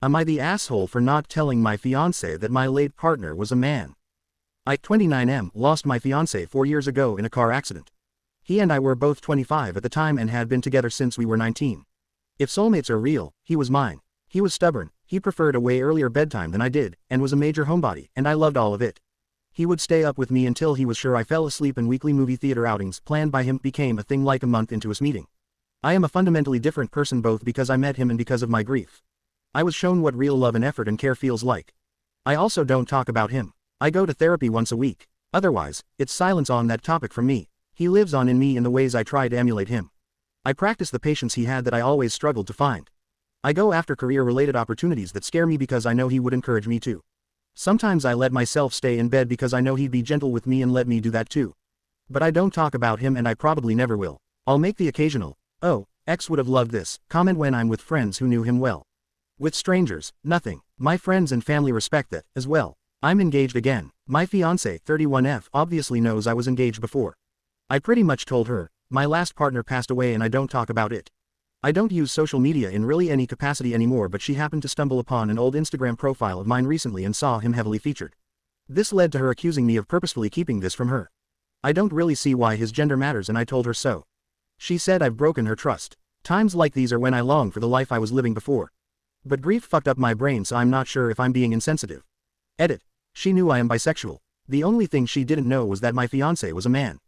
Am I the asshole for not telling my fiancé that my late partner was a man? I, 29M, lost my fiancé 4 years ago in a car accident. He and I were both 25 at the time and had been together since we were 19. If soulmates are real, he was mine. He was stubborn, he preferred a way earlier bedtime than I did, and was a major homebody, and I loved all of it. He would stay up with me until he was sure I fell asleep, and weekly movie theater outings planned by him became a thing like a month into us meeting. I am a fundamentally different person, both because I met him and because of my grief. I was shown what real love and effort and care feels like. I also don't talk about him. I go to therapy once a week. Otherwise, it's silence on that topic from me. He lives on in me in the ways I try to emulate him. I practice the patience he had that I always struggled to find. I go after career-related opportunities that scare me because I know he would encourage me to. Sometimes I let myself stay in bed because I know he'd be gentle with me and let me do that too. But I don't talk about him, and I probably never will. I'll make the occasional, "Oh, X would have loved this," comment when I'm with friends who knew him well. With strangers, nothing. My friends and family respect that, as well. I'm engaged again. My fiancé, 31F, obviously knows I was engaged before. I pretty much told her, my last partner passed away and I don't talk about it. I don't use social media in really any capacity anymore, but she happened to stumble upon an old Instagram profile of mine recently and saw him heavily featured. This led to her accusing me of purposefully keeping this from her. I don't really see why his gender matters, and I told her so. She said I've broken her trust. Times like these are when I long for the life I was living before. But grief fucked up my brain, so I'm not sure if I'm being insensitive. Edit. She knew I am bisexual. The only thing she didn't know was that my fiancé was a man.